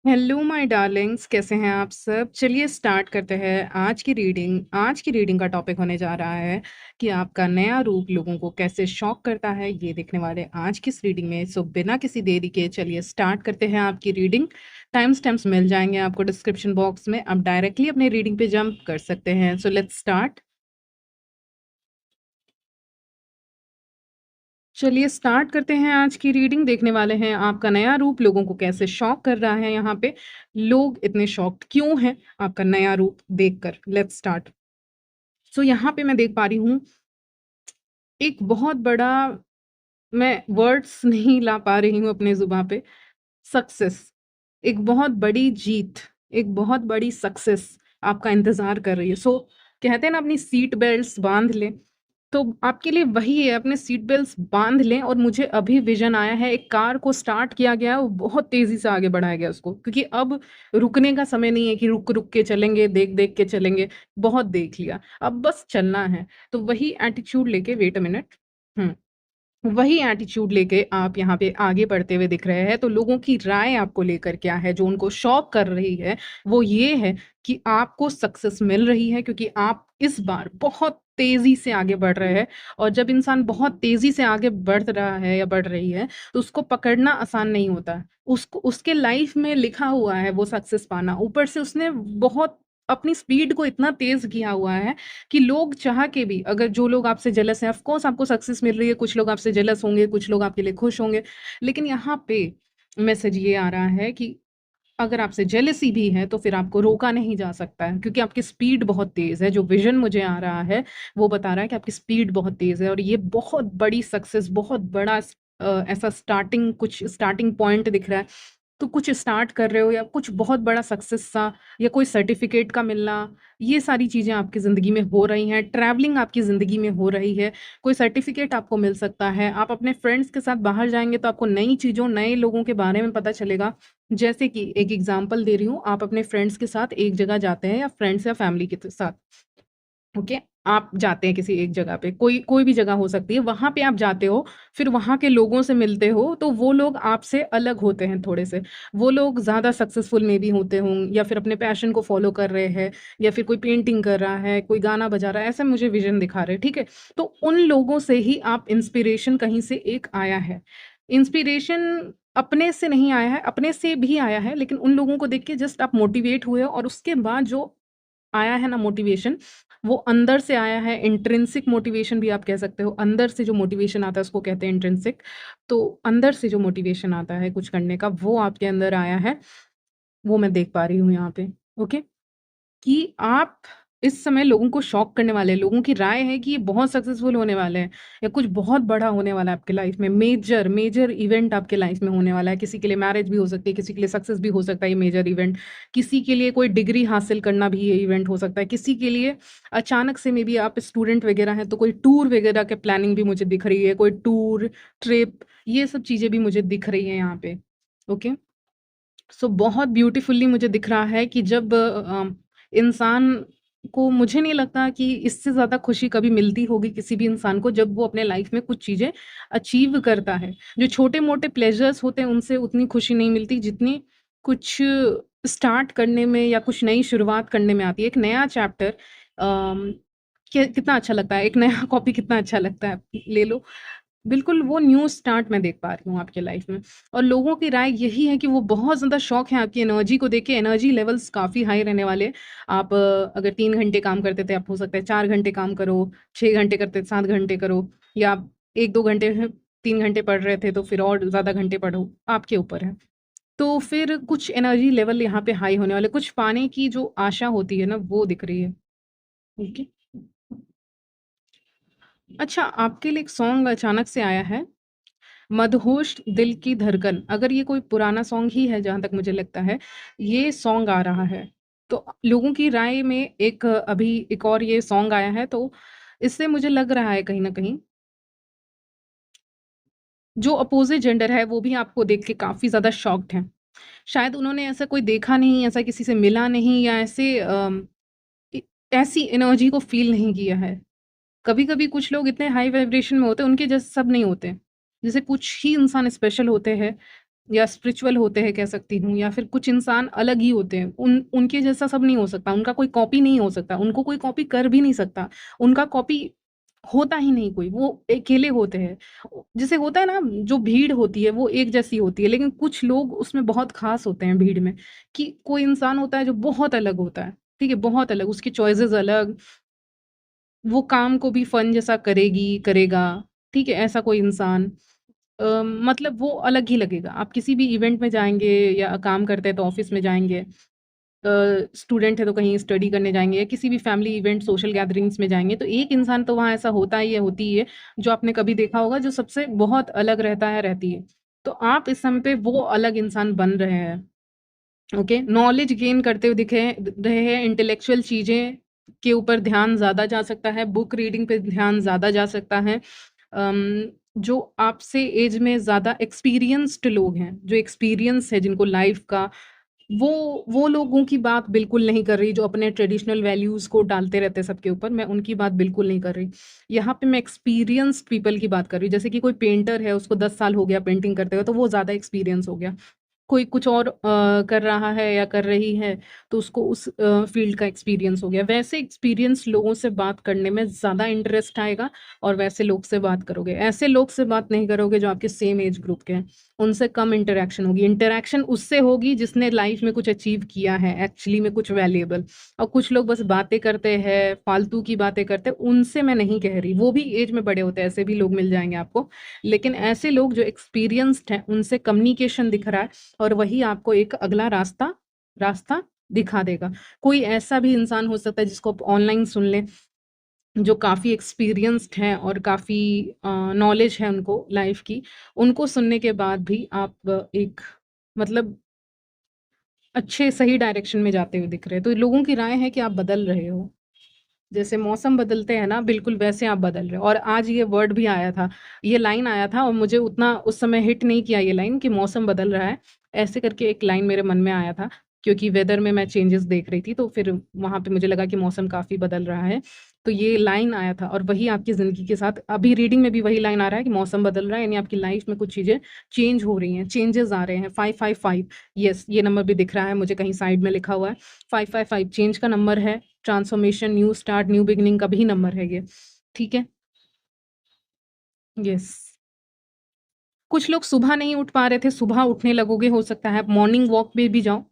Hello my Darling's, कैसे हैं आप सब? चलिए स्टार्ट करते हैं आज की रीडिंग का टॉपिक होने जा रहा है कि आपका नया रूप लोगों को कैसे शॉक करता है। ये देखने वाले आज की इस रीडिंग में। सो बिना किसी देरी के चलिए स्टार्ट करते हैं आपकी रीडिंग। टाइम स्टैम्प्स मिल जाएंगे आपको डिस्क्रिप्शन बॉक्स में, आप डायरेक्टली अपने रीडिंग पे जंप कर सकते हैं। So let's start. चलिए स्टार्ट करते हैं आज की रीडिंग। देखने वाले हैं आपका नया रूप लोगों को कैसे शॉक कर रहा है। यहाँ पे लोग इतने शॉक्ड क्यों हैं आपका नया रूप देखकर। Let's start. सो यहाँ पे मैं देख पा रही हूँ एक बहुत बड़ा, मैं वर्ड्स नहीं ला पा रही हूँ अपने जुबान पे। सक्सेस, एक बहुत बड़ी जीत, एक बहुत बड़ी सक्सेस आपका इंतजार कर रही है। सो कहते हैं ना, अपनी सीट बेल्ट्स बांध लें। तो आपके लिए वही है, अपने सीट बेल्ट्स बांध लें। और मुझे अभी विजन आया है, एक कार को स्टार्ट किया गया, वो बहुत तेजी से आगे बढ़ाया गया उसको, क्योंकि अब रुकने का समय नहीं है कि रुक रुक के चलेंगे, देख देख के चलेंगे। बहुत देख लिया, अब बस चलना है। तो वही एटीट्यूड लेके, वेट अ मिनट, वही एटीट्यूड लेके आप यहाँ पे आगे बढ़ते हुए दिख रहे हैं। तो लोगों की राय आपको लेकर क्या है जो उनको शॉक कर रही है, वो ये है कि आपको सक्सेस मिल रही है, क्योंकि आप इस बार बहुत तेजी से आगे बढ़ रहे हैं। और जब इंसान बहुत तेजी से आगे बढ़ रहा है या बढ़ रही है, तो उसको पकड़ना आसान नहीं होता है। उसको, उसके लाइफ में लिखा हुआ है वो सक्सेस पाना। ऊपर से उसने बहुत अपनी स्पीड को इतना तेज किया हुआ है कि लोग चाह के भी, अगर जो लोग आपसे जेलस हैं, ऑफ कोर्स आपको सक्सेस मिल रही है, कुछ लोग आपसे जेलस होंगे, कुछ लोग आपके लिए खुश होंगे। लेकिन यहाँ पे मैसेज ये आ रहा है कि अगर आपसे जेलसी भी है तो फिर आपको रोका नहीं जा सकता है, क्योंकि आपकी स्पीड बहुत तेज है। जो विजन मुझे आ रहा है वो बता रहा है कि आपकी स्पीड बहुत तेज है, और ये बहुत बड़ी सक्सेस, बहुत बड़ा ऐसा स्टार्टिंग, कुछ स्टार्टिंग पॉइंट दिख रहा है। तो कुछ स्टार्ट कर रहे हो, या कुछ बहुत बड़ा सक्सेस सा, या कोई सर्टिफिकेट का मिलना, ये सारी चीज़ें आपकी ज़िंदगी में हो रही हैं। ट्रैवलिंग आपकी ज़िंदगी में हो रही है, कोई सर्टिफिकेट आपको मिल सकता है। आप अपने फ्रेंड्स के साथ बाहर जाएँगे तो आपको नई चीज़ों, नए लोगों के बारे में पता चलेगा। जैसे कि एक एग्ज़ाम्पल दे रही हूँ, आप अपने फ्रेंड्स के साथ एक जगह जाते हैं, या फ्रेंड्स या फैमिली के साथ, ओके? आप जाते हैं किसी एक जगह पे, कोई कोई भी जगह हो सकती है, वहाँ पे आप जाते हो, फिर वहाँ के लोगों से मिलते हो, तो वो लोग आपसे अलग होते हैं थोड़े से। वो लोग ज़्यादा सक्सेसफुल मे बी होते हों, या फिर अपने पैशन को फ़ॉलो कर रहे हैं, या फिर कोई पेंटिंग कर रहा है, कोई गाना बजा रहा है, ऐसा मुझे विज़न दिखा रहे हैं, ठीक है? तो उन लोगों से ही आप इंस्पिरेशन कहीं से एक आया है। इंस्पिरेशन अपने से नहीं आया है, अपने से भी आया है, लेकिन उन लोगों को देख के जस्ट आप मोटिवेट हुए हो, और उसके बाद जो आया है ना मोटिवेशन, वो अंदर से आया है। इंट्रिंसिक मोटिवेशन भी आप कह सकते हो। अंदर से जो मोटिवेशन आता है उसको कहते हैं इंट्रिंसिक। तो अंदर से जो मोटिवेशन आता है कुछ करने का, वो आपके अंदर आया है, वो मैं देख पा रही हूँ यहाँ पे। ओके? कि आप इस समय लोगों को शॉक करने वाले हैं। लोगों की राय है कि ये बहुत सक्सेसफुल होने वाले हैं, या कुछ बहुत बड़ा होने वाला है आपके लाइफ में। मेजर मेजर इवेंट आपके लाइफ में होने वाला है। किसी के लिए मैरिज भी हो सकती है, किसी के लिए सक्सेस भी हो सकता है ये मेजर इवेंट। किसी के लिए कोई डिग्री हासिल करना भी ये इवेंट हो सकता है। किसी के लिए अचानक से, मे बी आप स्टूडेंट वगैरह हैं तो कोई टूर वगैरह के प्लानिंग भी मुझे दिख रही है। कोई टूर, ट्रिप, ये सब चीज़ें भी मुझे दिख रही हैं यहाँ पे। ओके? सो बहुत ब्यूटीफुली मुझे दिख रहा है कि जब इंसान को, मुझे नहीं लगता कि इससे ज़्यादा खुशी कभी मिलती होगी किसी भी इंसान को, जब वो अपने लाइफ में कुछ चीज़ें अचीव करता है। जो छोटे-मोटे प्लेज़र्स होते हैं उनसे उतनी खुशी नहीं मिलती जितनी कुछ स्टार्ट करने में या कुछ नई शुरुआत करने में आती है। एक नया चैप्टर कितना अच्छा लगता है, एक नया कॉपी कितना अच्छा लगता है, ले लो। बिल्कुल वो न्यू स्टार्ट मैं देख पा रही हूँ आपके लाइफ में। और लोगों की राय यही है कि वो बहुत ज़्यादा शॉक है आपकी एनर्जी को देख के। एनर्जी लेवल्स काफ़ी हाई रहने वाले हैं। आप अगर 3 घंटे काम करते थे, आप हो सकता है 4 घंटे काम करो, 6 घंटे करते 7 घंटे करो, या आप 1-2 घंटे 3 घंटे पढ़ रहे थे तो फिर और ज़्यादा घंटे पढ़ो, आपके ऊपर है। तो फिर कुछ एनर्जी लेवल यहाँ पे हाई होने वाले, कुछ पाने की जो आशा होती है ना, वो दिख रही है। ओके। अच्छा, आपके लिए एक सॉन्ग अचानक से आया है, मदहोश दिल की धड़कन। अगर ये कोई पुराना सॉन्ग ही है जहाँ तक मुझे लगता है, ये सॉन्ग आ रहा है। तो लोगों की राय में एक अभी एक और ये सॉन्ग आया है, तो इससे मुझे लग रहा है कहीं न कहीं, जो अपोज़िट जेंडर है वो भी आपको देख के काफ़ी ज़्यादा शॉक्ड हैं। शायद उन्होंने ऐसा कोई देखा नहीं, ऐसा किसी से मिला नहीं, या ऐसे इ ऐसी एनर्जी को फ़ील नहीं किया है। कभी-कभी कुछ लोग इतने हाई वाइब्रेशन में होते हैं, उनके जैसे सब नहीं होते। जैसे कुछ ही इंसान स्पेशल होते हैं, या स्पिरिचुअल होते हैं कह सकती हूँ, या फिर कुछ इंसान अलग ही होते हैं। उनके जैसा सब नहीं हो सकता, उनका कोई कॉपी नहीं हो सकता, उनको कोई कॉपी कर भी नहीं सकता। उनका कॉपी होता ही नहीं कोई, वो अकेले होते हैं। जैसे होता है ना, जो भीड़ होती है वो एक जैसी होती है, लेकिन कुछ लोग उसमें बहुत ख़ास होते हैं भीड़ में, कि कोई इंसान होता है जो बहुत अलग होता है, ठीक है? बहुत अलग, उसकी चॉइसेस अलग, वो काम को भी फन जैसा करेगा, ठीक है? ऐसा कोई इंसान मतलब वो अलग ही लगेगा। आप किसी भी इवेंट में जाएँगे या काम करते हैं तो ऑफ़िस में जाएँगे, स्टूडेंट है तो कहीं स्टडी करने जाएँगे या किसी भी फैमिली इवेंट, सोशल गैदरिंग्स में जाएँगे, तो एक इंसान तो वहाँ ऐसा होता ही है, होती ही है, जो आपने कभी देखा होगा, जो सबसे बहुत अलग रहता है, रहती है। तो आप इस समय पे वो अलग इंसान बन रहे हैं। ओके, नॉलेज गेन करते हुए दिखे रहे हैं, इंटेलेक्चुअल चीज़ें के ऊपर ध्यान ज़्यादा जा सकता है, बुक रीडिंग पे ध्यान ज़्यादा जा सकता है। जो आपसे एज में ज़्यादा एक्सपीरियंस्ड लोग हैं, जो एक्सपीरियंस है जिनको लाइफ़ का, वो लोगों की बात बिल्कुल नहीं कर रही, जो अपने ट्रेडिशनल वैल्यूज़ को डालते रहते हैं सबके ऊपर, मैं उनकी बात बिल्कुल नहीं कर रही। यहाँ पे मैं एक्सपीरियंस्ड पीपल की बात कर रही हूँ, जैसे कि कोई पेंटर है, उसको 10 साल हो गया पेंटिंग करते हुए, तो वो ज़्यादा एक्सपीरियंस हो गया। कोई कुछ और कर रहा है या कर रही है, तो उसको उस फ़ील्ड का एक्सपीरियंस हो गया। वैसे एक्सपीरियंस लोगों से बात करने में ज़्यादा इंटरेस्ट आएगा और वैसे लोग से बात करोगे। ऐसे लोग से बात नहीं करोगे जो आपके सेम एज ग्रुप के हैं, उनसे कम इंटरैक्शन होगी। इंटरैक्शन उससे होगी जिसने लाइफ़ में कुछ अचीव किया है, एक्चुअली में कुछ वैल्युएबल। और कुछ लोग बस बातें करते हैं, फालतू की बातें करते हैं, उनसे मैं नहीं कह रही। वो भी एज में बड़े होते हैं, ऐसे भी लोग मिल जाएँगे आपको। लेकिन ऐसे लोग जो एक्सपीरियंस्ड हैं, उनसे कम्युनिकेशन दिख रहा है और वही आपको एक अगला रास्ता रास्ता दिखा देगा। कोई ऐसा भी इंसान हो सकता है जिसको आप ऑनलाइन सुन लें, जो काफ़ी एक्सपीरियंस्ड हैं और काफ़ी नॉलेज है उनको लाइफ़ की। उनको सुनने के बाद भी आप एक मतलब अच्छे सही डायरेक्शन में जाते हुए दिख रहे हैं। तो लोगों की राय है कि आप बदल रहे हो। जैसे मौसम बदलते हैं ना, बिल्कुल वैसे आप बदल रहे हो। और आज ये वर्ड भी आया था, ये लाइन आया था और मुझे उतना उस समय हिट नहीं किया ये लाइन, कि मौसम बदल रहा है। ऐसे करके एक लाइन मेरे मन में आया था, क्योंकि वेदर में मैं चेंजेस देख रही थी, तो फिर वहाँ पे मुझे लगा कि मौसम काफ़ी बदल रहा है। तो ये लाइन आया था और वही आपकी ज़िंदगी के साथ अभी रीडिंग में भी वही लाइन आ रहा है कि मौसम बदल रहा है, यानी आपकी लाइफ़ में कुछ चीज़ें चेंज हो रही हैं, चेंजेस आ रहे हैं। 555, यस, ये नंबर भी दिख रहा है मुझे, कहीं साइड में लिखा हुआ है। 555 चेंज का नंबर है, transformation, new start, new beginning का भी नंबर है ये, ठीक है? यस। कुछ लोग सुबह नहीं उठ पा रहे थे, सुबह उठने लगोगे, हो सकता है आप मॉर्निंग वॉक पे भी जाओ।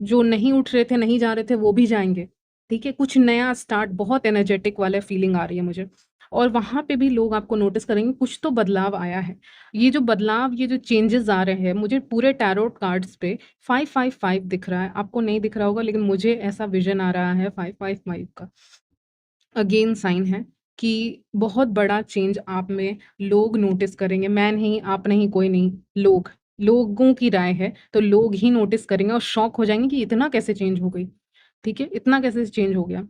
जो नहीं उठ रहे थे, नहीं जा रहे थे, वो भी जाएँगे, ठीक है? कुछ नया स्टार्ट, बहुत एनर्जेटिक वाला फीलिंग आ रही है मुझे। और वहाँ पे भी लोग आपको नोटिस करेंगे, कुछ तो बदलाव आया है। ये जो बदलाव, ये जो चेंजेज़ आ रहे हैं, मुझे पूरे टैरोट कार्ड्स पे 555 दिख रहा है। आपको नहीं दिख रहा होगा, लेकिन मुझे ऐसा विज़न आ रहा है 555 का। अगेन साइन है कि बहुत बड़ा चेंज आप में लोग नोटिस करेंगे। मैं नहीं, आप नहीं, कोई नहीं, लोग। लोगों की राय है, तो लोग ही नोटिस करेंगे और शॉक हो जाएँगे कि इतना कैसे चेंज हो गई, ठीक है? इतना कैसे चेंज हो गया?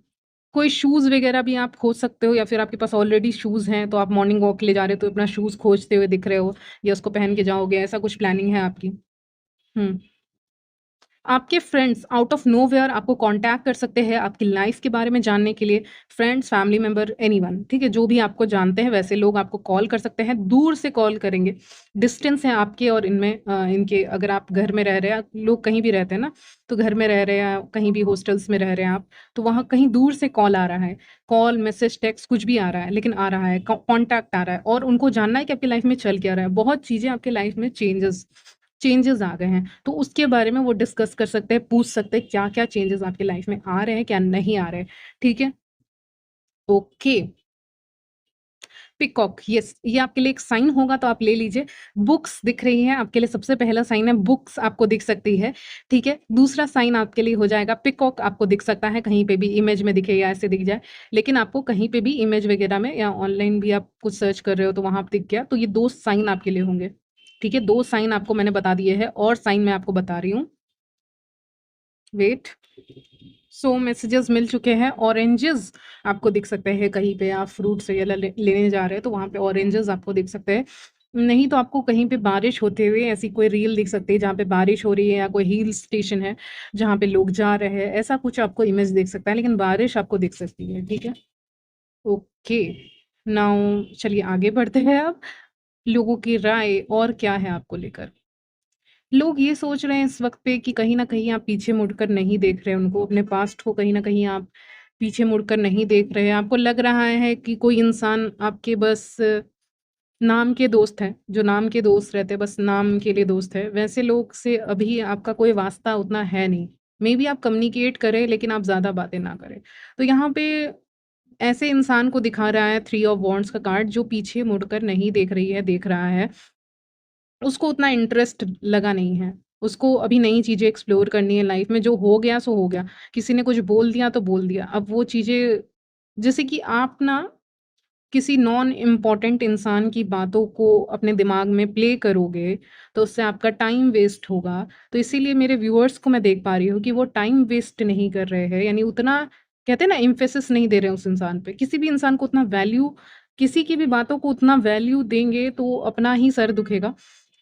कोई शूज़ वगैरह भी आप खोज सकते हो, या फिर आपके पास ऑलरेडी शूज़ हैं, तो आप मॉर्निंग वॉक के लिए जा रहे हो, तो अपना शूज़ खोजते हुए दिख रहे हो या उसको पहन के जाओगे, ऐसा कुछ प्लानिंग है आपकी? हुँ। आपके फ्रेंड्स आउट ऑफ नोवेयर आपको कॉन्टैक्ट कर सकते हैं आपकी लाइफ के बारे में जानने के लिए। फ्रेंड्स, फैमिली मेंबर, एनीवन, ठीक है? जो भी आपको जानते हैं वैसे लोग आपको कॉल कर सकते हैं, दूर से कॉल करेंगे। डिस्टेंस है आपके और इनमें इनके, अगर आप घर में रह रहे हैं, लोग कहीं भी रहते हैं ना, तो घर में रह रहे हैं, कहीं भी हॉस्टल्स में रह रहे हैं आप, तो वहाँ कहीं दूर से कॉल आ रहा है। कॉल, मैसेज, टेक्स्ट कुछ भी आ रहा है, लेकिन आ रहा है, कॉन्टैक्ट आ रहा है और उनको जानना है कि आपकी लाइफ में चल क्या रहा है। बहुत चीज़ें आपकी लाइफ में चेंजेस आ गए हैं, तो उसके बारे में वो डिस्कस कर सकते हैं, पूछ सकते हैं क्या-क्या चेंजेस आपकी लाइफ में आ रहे हैं, क्या नहीं आ रहे हैं, ठीक है? ओके, पीकॉक, यस, ये आपके लिए एक साइन होगा तो आप ले लीजिए। बुक्स दिख रही हैं आपके लिए, सबसे पहला साइन है, बुक्स आपको दिख सकती है, ठीक है? दूसरा साइन आपके लिए हो जाएगा पीकॉक, आपको दिख सकता है कहीं पे भी, इमेज में दिखे या ऐसे दिख जाए। लेकिन आपको कहीं पे भी इमेज वगैरह में या ऑनलाइन भी आप कुछ सर्च कर रहे हो तो वहाँ पे दिख गया, तो ये 2 साइन आपके लिए होंगे, ठीक है? 2 साइन आपको मैंने बता दिए हैं और साइन मैं आपको बता रही हूँ। वेट, सो मैसेजेस मिल चुके हैं। ऑरेंजेस आपको दिख सकते हैं, कहीं पे आप फ्रूट्स वगैरह लेने जा रहे हैं तो वहाँ पे ऑरेंजेस आपको दिख सकते हैं। नहीं तो आपको कहीं पे बारिश होते हुए ऐसी कोई रील दिख सकती है जहाँ पे बारिश हो रही है, या कोई हिल स्टेशन है जहाँ पे लोग जा रहे हैं, ऐसा कुछ आपको इमेज दिख सकता है, लेकिन बारिश आपको दिख सकती है, ठीक है? ओके, नाउ चलिए आगे बढ़ते हैं अब। लोगों की राय और क्या है आपको लेकर? लोग ये सोच रहे हैं इस वक़्त पे कि कहीं न कहीं आप पीछे मुड़कर नहीं देख रहे हैं उनको, अपने पास्ट को कहीं न कहीं आप पीछे मुड़कर नहीं देख रहे हैं। आपको लग रहा है कि कोई इंसान आपके बस नाम के दोस्त हैं, जो नाम के दोस्त रहते हैं, बस नाम के लिए दोस्त हैं, वैसे लोग से अभी आपका कोई वास्ता उतना है नहीं। मेबी आप कम्युनिकेट करें, लेकिन आप ज़्यादा बातें ना करें। तो यहाँ पे ऐसे इंसान को दिखा रहा है थ्री ऑफ वॉन्ड्स का कार्ड, जो पीछे मुड़कर नहीं देख रही है, देख रहा है। उसको उतना इंटरेस्ट लगा नहीं है। उसको अभी नई चीज़ें एक्सप्लोर करनी है लाइफ़ में, जो हो गया सो हो गया। किसी ने कुछ बोल दिया तो बोल दिया। अब वो चीज़ें जैसे कि आप ना किसी नॉन इम्पोर्टेंट इंसान की बातों को अपने दिमाग में प्ले करोगे, तो उससे आपका टाइम वेस्ट होगा। तो इसीलिए मेरे व्यूअर्स को मैं देख पा रही हूँ कि वो टाइम वेस्ट नहीं कर रहे हैं, यानी उतना कहते हैं ना एम्फेसिस नहीं दे रहे हैं उस इंसान पे। किसी भी इंसान को उतना वैल्यू किसी की भी बातों को उतना वैल्यू देंगे तो अपना ही सर दुखेगा।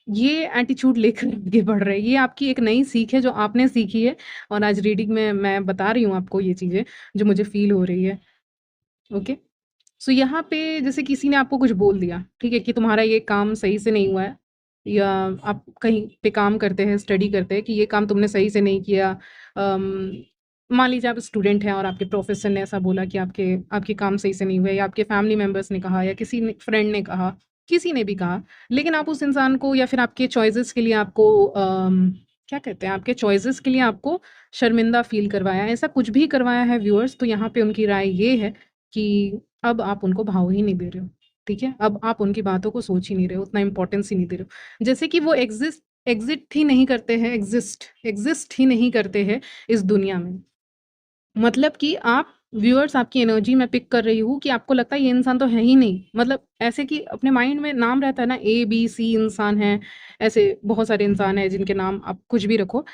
ये एटीट्यूड लेकर आगे बढ़ रहे हैं। ये आपकी एक नई सीख है जो आपने सीखी है और आज रीडिंग में मैं बता रही हूँ आपको ये चीज़ें जो मुझे फ़ील हो रही है। ओके? सो यहाँ पे जैसे किसी ने आपको कुछ बोल दिया, ठीक है, कि तुम्हारा ये काम सही से नहीं हुआ है या आप कहीं पे काम करते हैं, स्टडी करते हैं कि ये काम तुमने सही से नहीं किया। मान लीजिए आप स्टूडेंट हैं और आपके प्रोफेसर ने ऐसा बोला कि आपके आपके काम सही से नहीं हुए या आपके फैमिली मेंबर्स ने कहा या किसी ने फ्रेंड ने कहा, किसी ने भी कहा, लेकिन आप उस इंसान को या फिर आपके चॉइसेस के लिए आपको क्या कहते हैं, आपके चॉइसेस के लिए आपको शर्मिंदा फ़ील करवाया, ऐसा कुछ भी करवाया है व्यूअर्स, तो यहाँ पे उनकी राय ये है कि अब आप उनको भाव ही नहीं दे रहे हो, ठीक है? अब आप उनकी बातों को सोच ही नहीं रहे हो, उतना इम्पोर्टेंस ही नहीं दे रहे हो। जैसे कि वो एग्ज़िस्ट ही नहीं करते हैं, एग्ज़िस्ट ही नहीं करते हैं इस दुनिया में। मतलब कि आप व्यूअर्स आपकी एनर्जी मैं पिक कर रही हूँ कि आपको लगता है ये इंसान तो है ही नहीं। मतलब ऐसे कि अपने माइंड में नाम रहता है ना, ए, बी, सी इंसान हैं, ऐसे बहुत सारे इंसान हैं जिनके नाम आप कुछ भी रखो।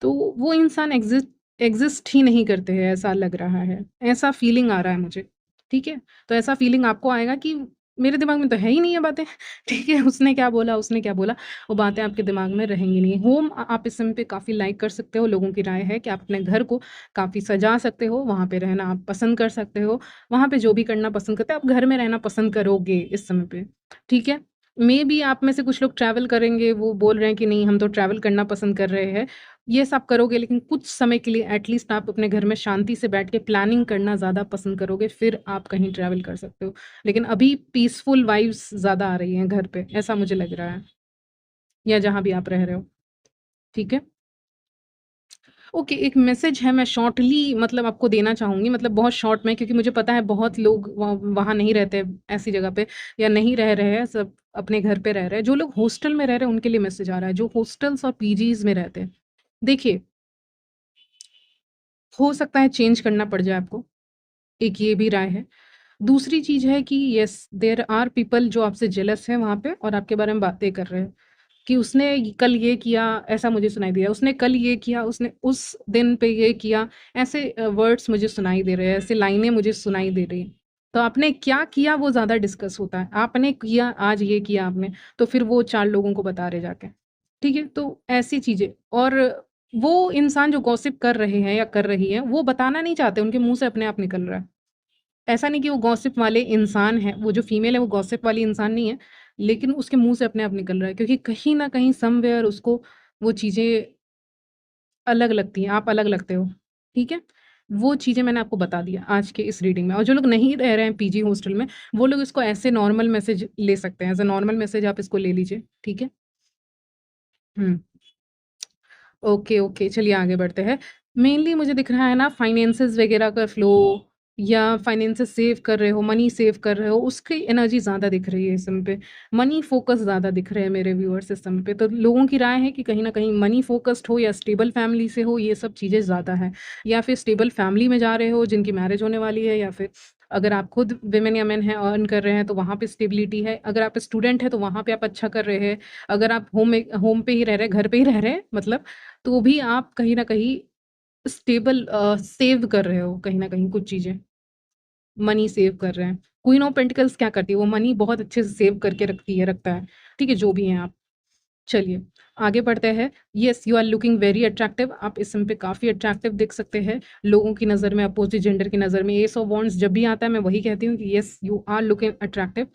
तो वो इंसान एग्ज़िस्ट ही नहीं करते हैं, ऐसा लग रहा है। ऐसा फ़ीलिंग आ रहा है मुझे, ठीक है? तो ऐसा फ़ीलिंग आपको आएगा कि मेरे दिमाग में तो है ही नहीं ये बातें, ठीक है? उसने क्या बोला, वो बातें आपके दिमाग में रहेंगी नहीं। होम आप इस समय पे काफ़ी लाइक कर सकते हो, लोगों की राय है कि आप अपने घर को काफ़ी सजा सकते हो, वहाँ पे रहना आप पसंद कर सकते हो, वहाँ पे जो भी करना पसंद करते हो, आप घर में रहना पसंद करोगे इस समय पे, ठीक है? मेबी आप में से कुछ लोग ट्रैवल करेंगे, वो बोल रहे हैं कि नहीं हम तो ट्रैवल करना पसंद कर रहे हैं। ये सब करोगे लेकिन कुछ समय के लिए एटलीस्ट आप अपने घर में शांति से बैठ के प्लानिंग करना ज़्यादा पसंद करोगे, फिर आप कहीं ट्रैवल कर सकते हो। लेकिन अभी पीसफुल वाइब्स ज़्यादा आ रही हैं घर पे, ऐसा मुझे लग रहा है, या जहाँ भी आप रह रहे हो, ठीक है? ओके, एक मैसेज है मैं शॉर्टली मतलब आपको देना चाहूँगी, मतलब बहुत शॉर्ट में, क्योंकि मुझे पता है बहुत लोग वहाँ नहीं रहते ऐसी जगह पे या नहीं रह रहे हैं, सब अपने घर पे रह रहे हैं। जो लोग हॉस्टल में रह रहे हैं उनके लिए मैसेज आ रहा है, जो हॉस्टल्स और पीजीज़ में रहते हैं। देखिए, हो सकता है चेंज करना पड़ जाए आपको, एक ये भी राय है। दूसरी चीज़ है कि येस, देयर आर पीपल जो आपसे जेलस हैं वहाँ पे और आपके बारे में बातें कर रहे हैं। कि उसने कल ये किया, ऐसा मुझे सुनाई दिया, उसने कल ये किया, उसने उस दिन पे ये किया, ऐसे वर्ड्स मुझे सुनाई दे रहे हैं, ऐसे लाइनें मुझे सुनाई दे रही हैं। तो आपने क्या किया वो ज़्यादा डिस्कस होता है। आपने किया, आज ये किया आपने, तो फिर वो 4 लोगों को बता रहे जाके, ठीक है? तो ऐसी चीज़ें और वो इंसान जो गॉसिप कर रहे हैं या कर रही है, वो बताना नहीं चाहते, उनके मुँह से अपने आप निकल रहा है। ऐसा नहीं कि वो गॉसिप वाले इंसान हैं, वो जो फीमेल है वो गॉसिप वाली इंसान नहीं है, लेकिन उसके मुँह से अपने आप निकल रहा है क्योंकि कहीं न कहीं समव्हेयर उसको वो चीज़ें अलग लगती हैं, आप अलग लगते हो, ठीक है? वो चीज़ें मैंने आपको बता दिया आज के इस रीडिंग में और जो लोग नहीं रह रहे हैं पीजी हॉस्टल में, वो लोग इसको ऐसे नॉर्मल मैसेज ले सकते हैं, एज़ अ नॉर्मल मैसेज आप इसको ले लीजिए, ठीक है? हुँ। ओके, ओके, चलिए आगे बढ़ते हैं। मेनली मुझे दिख रहा है ना फाइनेंसेस वगैरह का फ्लो या फाइनेंसेस सेव कर रहे हो, मनी सेव कर रहे हो, उसकी एनर्जी ज़्यादा दिख रही है इस समय पे। मनी फ़ोकस ज़्यादा दिख रहे हैं मेरे व्यूअर्स इस समय पे। तो लोगों की राय है कि कहीं न कहीं मनी फ़ोकस्ड हो या स्टेबल फैमिली से हो, ये सब चीज़ें ज़्यादा हैं। या फिर स्टेबल फैमिली में जा रहे हो जिनकी मैरिज होने वाली है या फिर अगर आप खुद वुमेन या मेन हैं, अर्न कर रहे हैं, तो वहाँ पे स्टेबिलिटी है। अगर आप स्टूडेंट हैं, तो वहाँ पे आप अच्छा कर रहे हैं। अगर आप होम पे ही रह रहे हैं, घर पे ही रह रहे हैं मतलब तो भी आप कहीं न कहीं स्टेबल सेव कर रहे हो कहीं न कहीं कुछ चीज़ें, मनी सेव कर रहे हैं। क्वीन ऑफ पेंटिकल्स क्या करती है, वो मनी बहुत अच्छे से सेव करके रखता है, ठीक है? जो भी हैं आप। चलिए, आगे बढ़ते हैं। Yes, you are looking very attractive, आप इस समय पे काफ़ी अट्रैक्टिव दिख सकते हैं, लोगों की नज़र में, अपोज़िट जेंडर की नज़र में। एस ऑफ वांड्स जब भी आता है, मैं वही कहती हूँ कि yes, you are looking attractive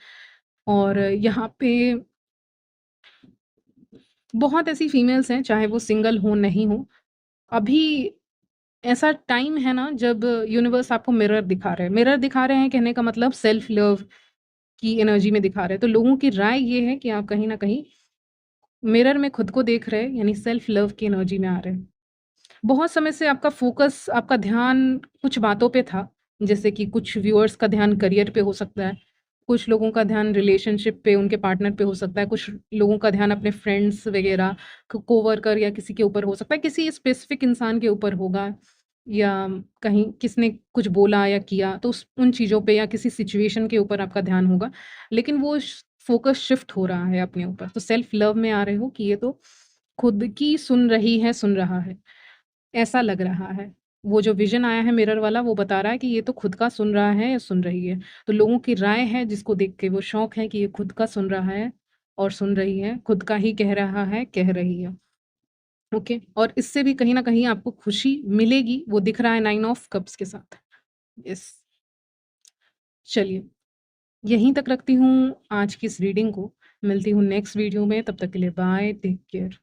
और यहाँ पे बहुत ऐसी फीमेल्स हैं, चाहे वो सिंगल हो, नहीं हो, अभी ऐसा टाइम है ना जब यूनिवर्स आपको मिरर दिखा रहा है। मिरर दिखा रहे हैं कहने का मतलब सेल्फ लव की एनर्जी में दिखा रहे हैं। तो लोगों की राय ये है कि आप कहीं न कहीं मिरर में खुद को देख रहे हैं, यानी सेल्फ लव की एनर्जी में आ रहे हैं। बहुत समय से आपका फ़ोकस, आपका ध्यान कुछ बातों पे था, जैसे कि कुछ व्यूअर्स का ध्यान करियर पे हो सकता है, कुछ लोगों का ध्यान रिलेशनशिप पे, उनके पार्टनर पे हो सकता है, कुछ लोगों का ध्यान अपने फ्रेंड्स वगैरह, कोवर्कर या किसी के ऊपर हो सकता है, किसी स्पेसिफिक इंसान के ऊपर होगा या कहीं किसने कुछ बोला या किया, तो उस उन चीज़ों पे या किसी सिचुएशन के ऊपर आपका ध्यान होगा। लेकिन वो फ़ोकस शिफ्ट हो रहा है अपने ऊपर, तो सेल्फ लव में आ रहे हो कि ये तो खुद की सुन रही है, सुन रहा है। ऐसा लग रहा है। वो जो विज़न आया है मिरर वाला, वो बता रहा है कि ये तो खुद का सुन रहा है या सुन रही है। तो लोगों की राय है जिसको देख के वो शौक है कि ये खुद का सुन रहा है और सुन रही है, खुद का ही कह रहा है, कह रही है। ओके? और इससे भी कहीं न कहीं आपको खुशी मिलेगी, वो दिख रहा है 9 ऑफ कप्स के साथ। यस, चलिए, यहीं तक रखती हूँ आज की इस रीडिंग को। मिलती हूँ नेक्स्ट वीडियो में, तब तक के लिए बाय, टेक केयर।